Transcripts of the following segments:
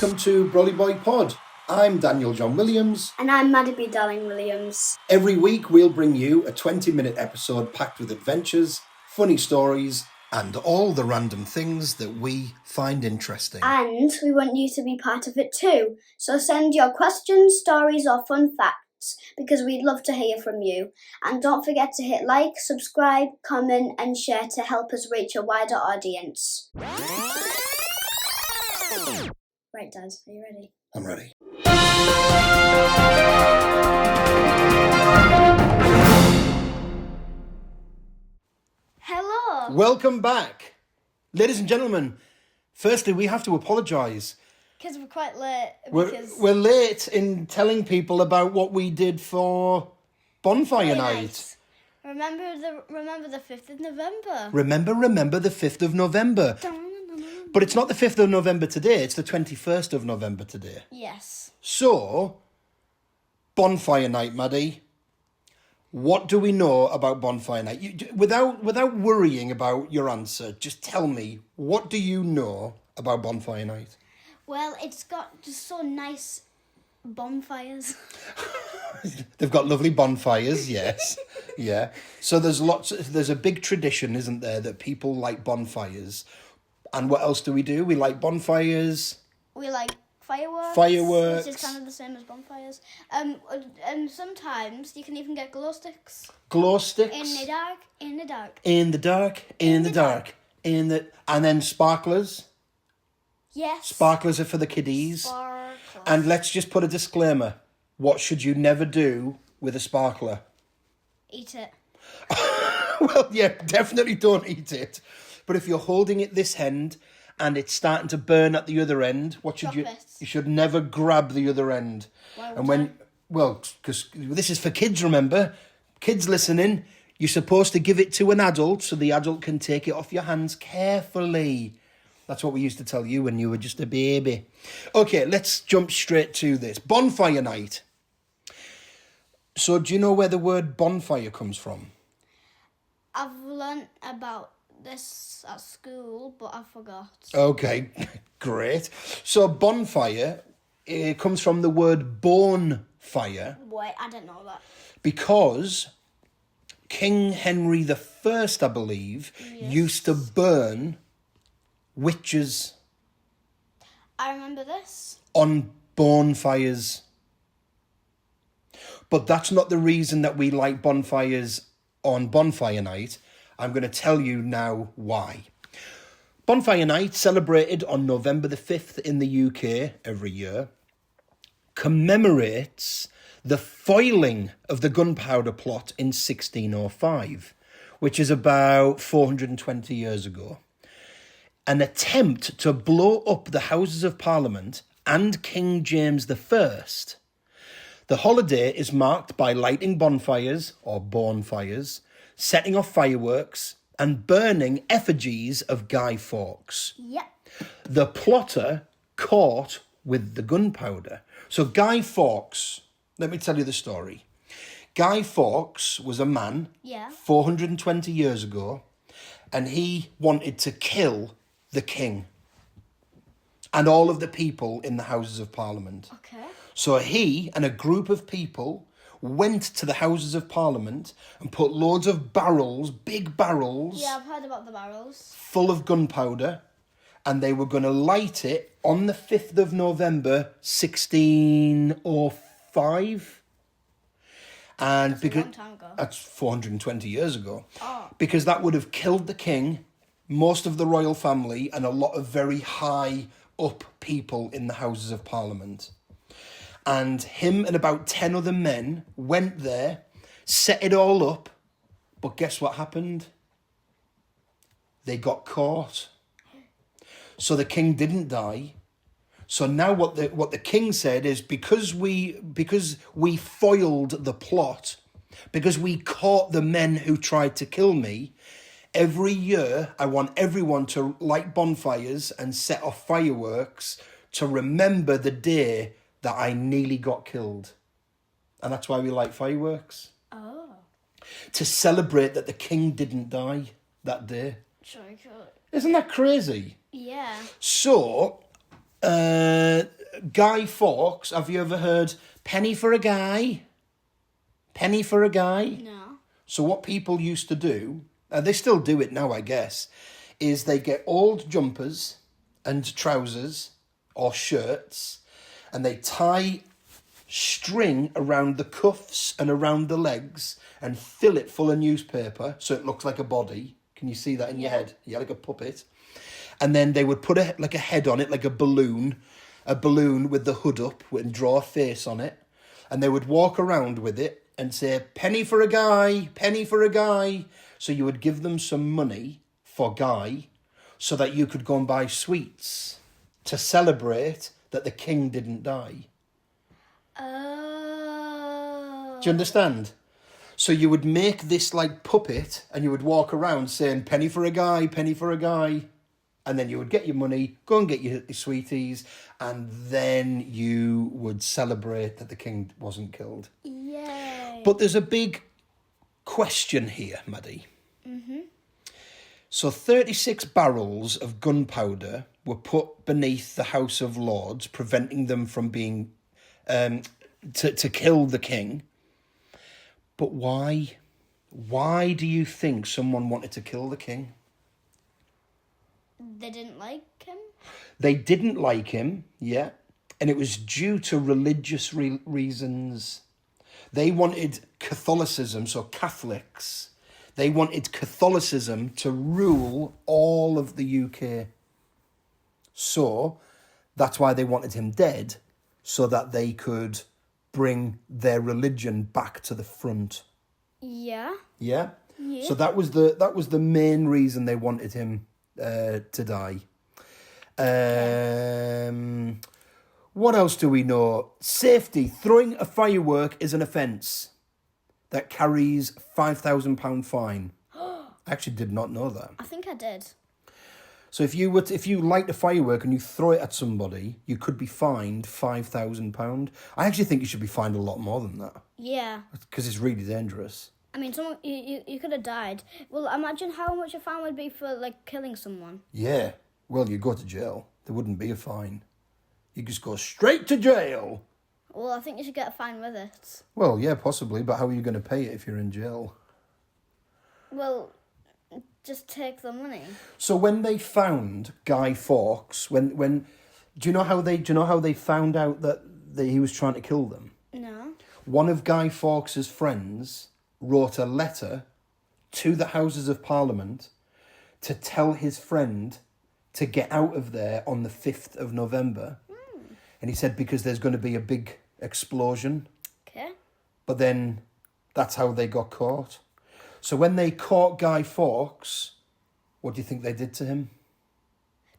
welcome to BrollyBoyPod. I'm Daniel John Williams. And I'm Maddie-Bee Darling Williams. Every week we'll bring you a 20-minute episode packed with adventures, funny stories, and all the random things that we find interesting. And we want you to be part of it too. So send your questions, stories, or fun facts, because we'd love to hear from you. And don't forget to hit like, subscribe, comment, and share to help us reach a wider audience. Right, Dad, are you ready? I'm ready. Hello! Welcome back. Ladies and gentlemen, firstly, we have to apologise. Because we're quite late. We're late in telling people about what we did for Bonfire Night. Remember the 5th of November. Remember the 5th of November. But it's not the 5th of November today, it's the 21st of November today. Yes. So, Bonfire Night, Maddie. What do we know about Bonfire Night? Without worrying about your answer, just tell me, what do you know about Bonfire Night? Well, it's got just so nice bonfires. They've got lovely bonfires, yes. Yeah. So there's a big tradition, isn't there, that people like bonfires. And what else do? We like bonfires. We like fireworks. Fireworks. Which is kind of the same as bonfires. And sometimes you can even get glow sticks. Glow sticks. In the dark. And then sparklers. Yes. Sparklers are for the kiddies. Sparklers. And let's just put a disclaimer. What should you never do with a sparkler? Eat it. Well, yeah, definitely don't eat it. But if you're holding it this end and it's starting to burn at the other end, what should you? You should never grab the other end. Why would and when, because this is for kids, remember? Kids listening, you're supposed to give it to an adult so the adult can take it off your hands carefully. That's what we used to tell you when you were just a baby. Okay, let's jump straight to this. Bonfire Night. So do you know where the word bonfire comes from? I've learnt about this at school, but I forgot. Okay, great. So bonfire comes from the word bonfire. Wait, I didn't know that. Because King Henry I, I believe, used to burn witches. I remember this. On bonfires. But that's not the reason that we like bonfires on Bonfire Night. I'm going to tell you now why. Bonfire Night, celebrated on November the 5th in the UK every year, commemorates the foiling of the gunpowder plot in 1605, which is about 420 years ago. An attempt to blow up the Houses of Parliament and King James I. The holiday is marked by lighting bonfires, or bonfires, setting off fireworks, and burning effigies of Guy Fawkes. Yep. The plotter caught with the gunpowder. So Guy Fawkes, let me tell you the story. Guy Fawkes was a man 420 years ago, and he wanted to kill the king and all of the people in the Houses of Parliament. Okay. So he and a group of people went to the Houses of Parliament and put loads of barrels, big barrels... Yeah, I've heard about the barrels. ...full of gunpowder, and they were going to light it on the 5th of November, 1605. And that's a long time ago. That's 420 years ago. Oh. Because that would have killed the king, most of the royal family, and a lot of very high up people in the Houses of Parliament. And him and about 10 other men went there, set it all up, but guess what happened? They got caught. So the king didn't die. So now what the king said is, because we foiled the plot, because we caught the men who tried to kill me, every year I want everyone to light bonfires and set off fireworks to remember the day that I nearly got killed. And that's why we light fireworks. Oh. To celebrate that the king didn't die that day. Sorry, Isn't that crazy? Yeah. So, Guy Fawkes, have you ever heard penny for a guy? Penny for a guy? No. So what people used to do, they still do it now, I guess, is they get old jumpers and trousers or shirts and they tie string around the cuffs and around the legs and fill it full of newspaper so it looks like a body. Can you see that in your head? Yeah, like a puppet. And then they would put a head on it, like a balloon with the hood up and draw a face on it. And they would walk around with it and say, penny for a guy, penny for a guy. So you would give them some money for Guy so that you could go and buy sweets to celebrate that the king didn't die. Oh. Do you understand? So you would make this like puppet and you would walk around saying, penny for a guy, penny for a guy. And then you would get your money, go and get your sweeties, and then you would celebrate that the king wasn't killed. Yay. But there's a big question here, Maddie. Mm-hmm. So 36 barrels of gunpowder were put beneath the House of Lords, preventing them from being to kill the king. But why? Why do you think someone wanted to kill the king? They didn't like him? They didn't like him, yeah. And it was due to religious reasons. They wanted Catholicism, so Catholics, they wanted Catholicism to rule all of the UK. So that's why they wanted him dead, so that they could bring their religion back to the front. Yeah. Yeah? Yeah. So that was the main reason they wanted him to die. What else do we know? Safety. Throwing a firework is an offence that carries £5,000 fine. I actually did not know that. I think I did. So if you light a firework and you throw it at somebody, you could be fined £5,000. I actually think you should be fined a lot more than that Yeah. because it's really dangerous. I mean, someone you could have died. Well, imagine how much a fine would be for, like, killing someone. Yeah. Well, you go to jail. There wouldn't be a fine. You just go straight to jail. Well, I think you should get a fine with it. Well, yeah, possibly, but how are you going to pay it if you're in jail? Well, just take the money. So when they found Guy Fawkes, when do you know how they found out that he was trying to kill them? No. One of Guy Fawkes' friends wrote a letter to the Houses of Parliament to tell his friend to get out of there on the 5th of November. And he said because there's going to be a big explosion. Okay. But then that's how they got caught. So when they caught Guy Fawkes, what do you think they did to him?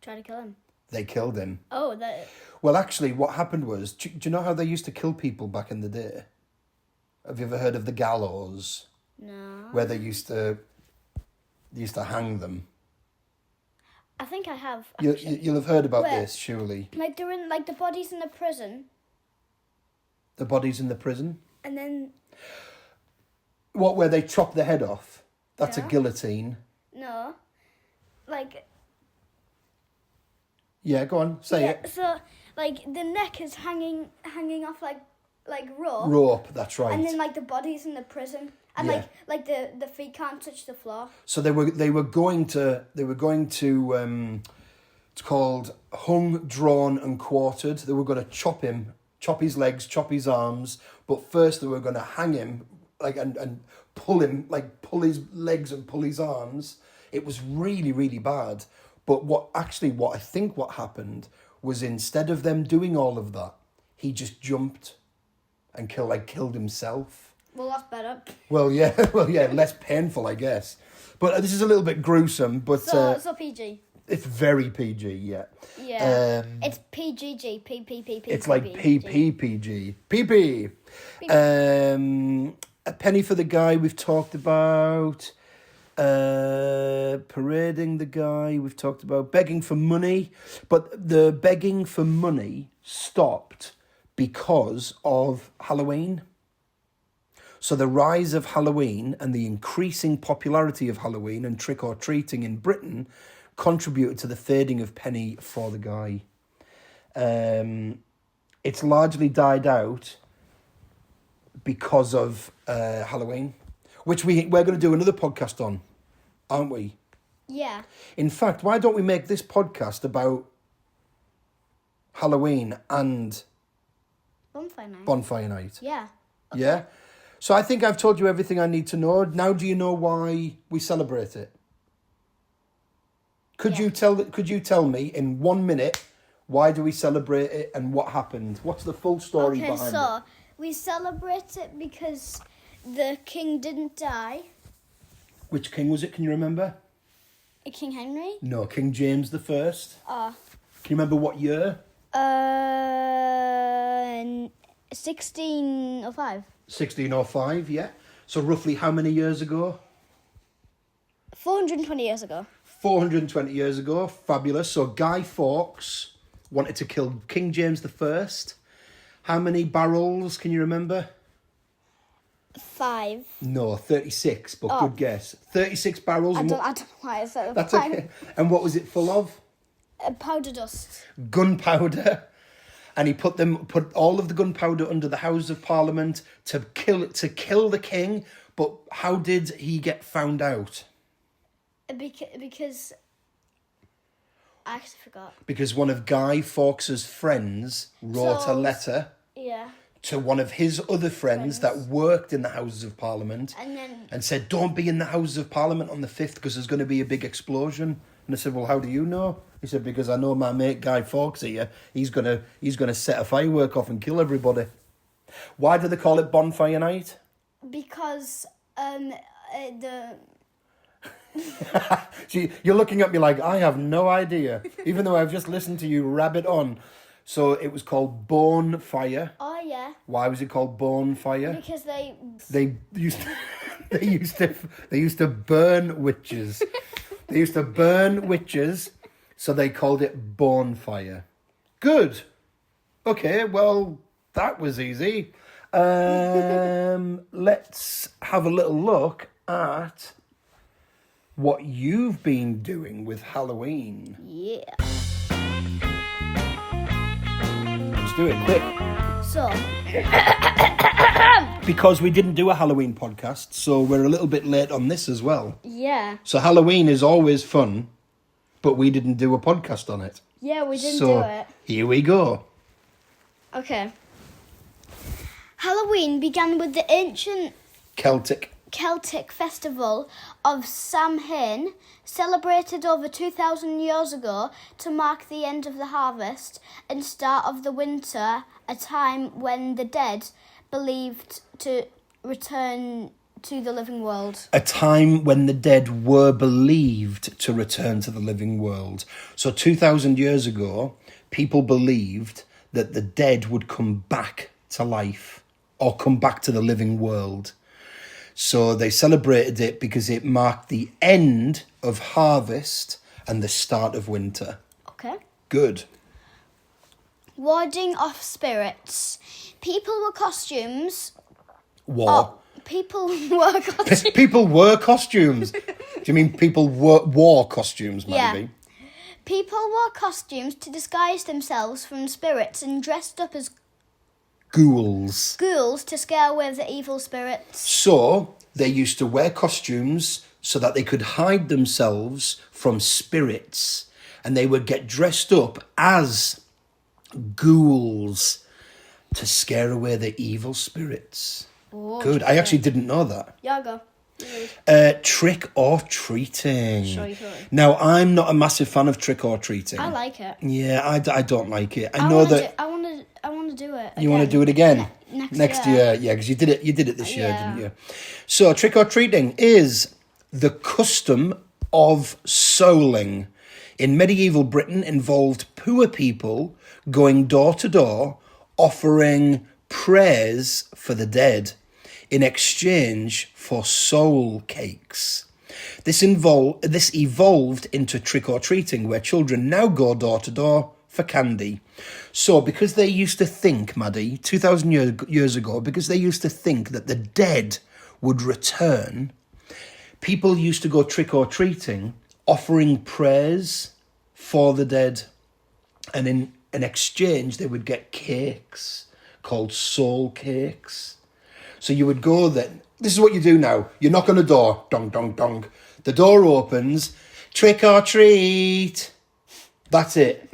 Try to kill him. They killed him. Oh, that... Well, actually, what happened was, do you know how they used to kill people back in the day? Have you ever heard of the gallows? No. Where they used to hang them. I think I have. You'll have heard about Where? this, surely. Like, they're in, like, the bodies in the prison. The bodies in the prison? And then... What, where they chop the head off? That's a Yeah. guillotine. No. Like... Yeah, go on, say it. So, like, the neck is hanging off, like rope. Rope, that's right. And then, like, the body's in the prison. And, Yeah. like the feet can't touch the floor. So they were going to it's called hung, drawn and quartered. They were going to chop his legs, chop his arms, but first they were going to hang him and pull his legs and pull his arms. It was really, really bad. But what I think happened was instead of them doing all of that, he just jumped and killed himself. Well, that's better. Well, yeah, less painful, I guess. But this is a little bit gruesome, but... So PG. It's very PG, yeah. Yeah. It's PGG. PPPP. It's like PPPG. PP. A penny for the guy we've talked about. Parading the guy we've talked about. Begging for money. But the begging for money stopped because of Halloween. So the rise of Halloween and the increasing popularity of Halloween and trick-or-treating in Britain contributed to the fading of penny for the guy. It's largely died out because of Halloween, which we're going to do another podcast on, aren't we? Yeah. In fact, why don't we make this podcast about Halloween and Bonfire night. Yeah? Okay. Yeah? So I think I've told you everything I need to know. Now do you know why we celebrate it? Could you tell me in 1 minute, why do we celebrate it and what happened? What's the full story behind it? Okay, so we celebrate it because the king didn't die. Which king was it? Can you remember? King Henry? No, King James the First. Oh. Can you remember what year? 1605. 1605, yeah. So roughly how many years ago? 420 years ago. 420 years ago. Fabulous. So Guy Fawkes wanted to kill King James the First. How many barrels can you remember? 5. No, 36, but good guess. 36 barrels. I don't know why I said That's 5. okay. And what was it full of? Powder dust. Gunpowder. And he put all of the gunpowder under the Houses of Parliament to kill the king. But how did he get found out? Because I actually forgot. Because one of Guy Fawkes' friends wrote a letter to one of his other friends that worked in the Houses of Parliament and said, don't be in the Houses of Parliament on the 5th because there's going to be a big explosion. And I said, well, how do you know? He said, because I know my mate Guy Fawkes here. He's gonna set a firework off and kill everybody. Why do they call it Bonfire Night? Because You're looking at me like I have no idea, even though I've just listened to you rabbit on. So it was called Bonfire. Oh yeah. Why was it called Bonfire? Because they used to burn witches. They used to burn witches, so they called it Bonfire. Good. Okay, well, that was easy. Let's have a little look at what you've been doing with Halloween. Yeah. Let's do it quick. So. Because we didn't do a Halloween podcast, so we're a little bit late on this as well. Yeah. So Halloween is always fun, but we didn't do a podcast on it. Yeah, we didn't do it. Here we go. Okay. Halloween began with the ancient Celtic festival of Samhain, celebrated over 2,000 years ago to mark the end of the harvest and start of the winter, a time when the dead believed to return to the living world. A time when the dead were believed to return to the living world. So 2,000 years ago, people believed that the dead would come back to life or come back to the living world. So they celebrated it because it marked the end of harvest and the start of winter. Okay. Good. Warding off spirits. People wore costumes. People wore costumes. People were costumes. Do you mean people wore costumes, Maddie-Bee? People wore costumes to disguise themselves from spirits and dressed up as ghouls to scare away the evil spirits. So they used to wear costumes so that they could hide themselves from spirits, and they would get dressed up as ghouls to scare away the evil spirits. Oh, good. I actually didn't know that. Yeah, go. Trick or treating. Sure, you could. Now, I'm not a massive fan of trick or treating. I like it. Yeah, I don't like it. I want to do it. You want to do it again? Next year. Yeah, because you did it this year, didn't you? So trick or treating is the custom of souling. In medieval Britain, involved poor people going door to door, offering prayers for the dead in exchange for soul cakes. This evolved into trick or treating, where children now go door to door for candy. So because they used to think, Maddie, 2,000 years ago, because they used to think that the dead would return, people used to go trick or treating, offering prayers for the dead. And in exchange, they would get cakes called soul cakes. So you would go then. This is what you do now. You knock on the door. Dong, dong, dong. The door opens. Trick or treat. That's it.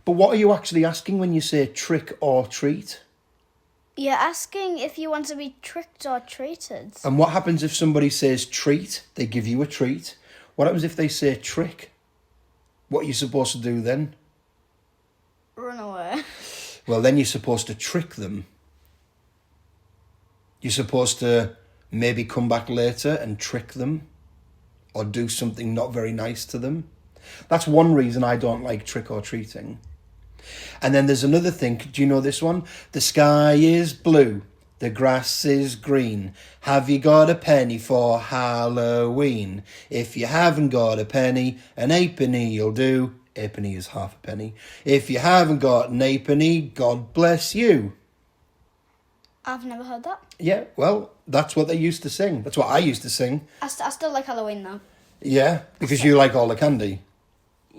But what are you actually asking when you say trick or treat? You're asking if you want to be tricked or treated. And what happens if somebody says treat? They give you a treat. What happens if they say trick? What are you supposed to do then? Run away. Well, then you're supposed to trick them. You're supposed to maybe come back later and trick them or do something not very nice to them. That's one reason I don't like trick or treating. And then there's another thing. Do you know this one? The sky is blue. The grass is green. Have you got a penny for Halloween? If you haven't got a penny, an halfpenny you'll do. Halfpenny is half a penny. If you haven't got an halfpenny, God bless you. I've never heard that. Yeah, well, that's what they used to sing. That's what I used to sing. I still like Halloween though. Yeah, because you like all the candy.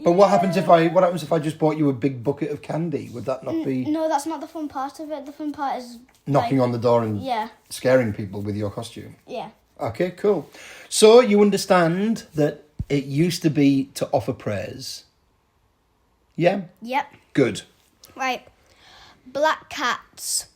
But what happens if I just bought you a big bucket of candy? Would that not be No, that's not the fun part of it. The fun part is knocking on the door and yeah. scaring people with your costume? Yeah. Okay, cool. So you understand that it used to be to offer prayers. Yeah? Yep. Good. Right. Black cats.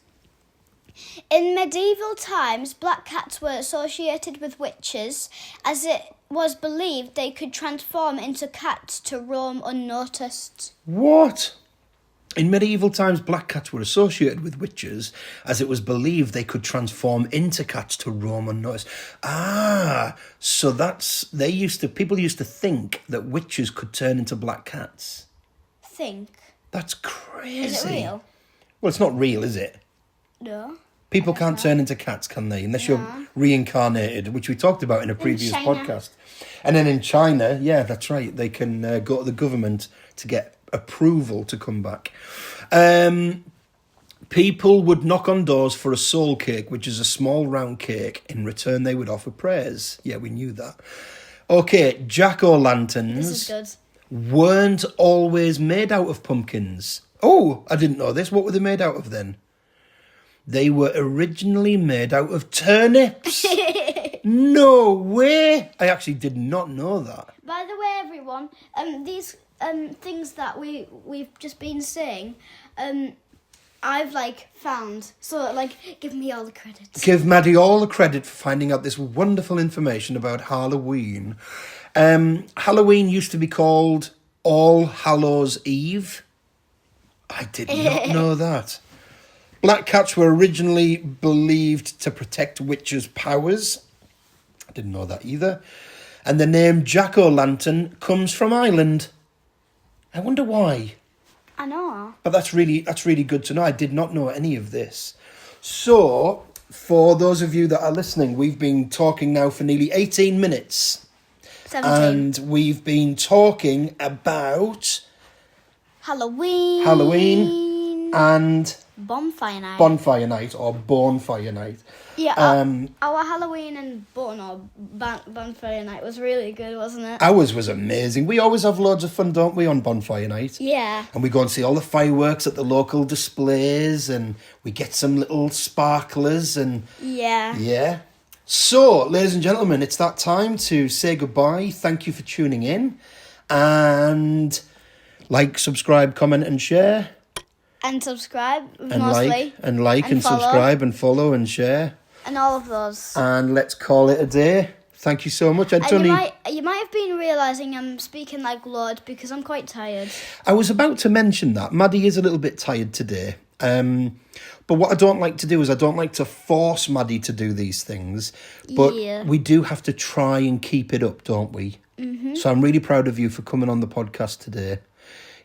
In medieval times, black cats were associated with witches, as it was believed they could transform into cats to roam unnoticed. What? In medieval times, black cats were associated with witches, as it was believed they could transform into cats to roam unnoticed. Ah, so people used to think that witches could turn into black cats. Think. That's crazy. Is it real? Well, it's not real, is it? No. People can't turn into cats, can they? Unless you're reincarnated, which we talked about in a previous podcast. And then in China, yeah, that's right. They can go to the government to get approval to come back. People would knock on doors for a soul cake, which is a small round cake. In return, they would offer prayers. Yeah, we knew that. Okay, jack-o'-lanterns This is good. weren't always made out of pumpkins. Oh, I didn't know this. What were they made out of then? They were originally made out of turnips. No way. I actually did not know that. By the way, everyone, these things that we've just been saying, I've found. So give me all the credit. Give Maddie all the credit for finding out this wonderful information about Halloween. Halloween used to be called All Hallows Eve. I did not know that. Black cats were originally believed to protect witches' powers. I didn't know that either. And the name jack-o'-lantern comes from Ireland. I wonder why. I know. But that's really good to know. I did not know any of this. So, for those of you that are listening, we've been talking now for nearly 18 minutes. 17. And we've been talking about Halloween and bonfire night. bonfire night or bonfire night. Yeah, our Halloween and bonfire night was really good, wasn't it? Ours was amazing. We always have loads of fun, don't we, on bonfire night? Yeah. And we go and see all the fireworks at the local displays and we get some little sparklers and... Yeah. Yeah. So, ladies and gentlemen, it's that time to say goodbye. Thank you for tuning in. And like, subscribe, comment and share. And subscribe, And mostly. and follow. subscribe and follow and share. And all of those. And let's call it a day. Thank you so much, And Anthony. you might have been realising I'm speaking like Lord because I'm quite tired. I was about to mention that. Maddie is a little bit tired today. But what I don't like to do is I don't like to force Maddie to do these things. But Yeah. we do have to try and keep it up, don't we? Mm-hmm. So I'm really proud of you for coming on the podcast today,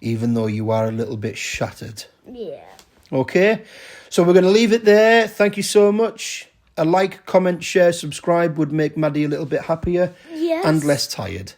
even though you are a little bit shattered. Yeah. Okay? So we're going to leave it there. Thank you so much. A like, comment, share, subscribe would make Maddie a little bit happier Yes. and less tired.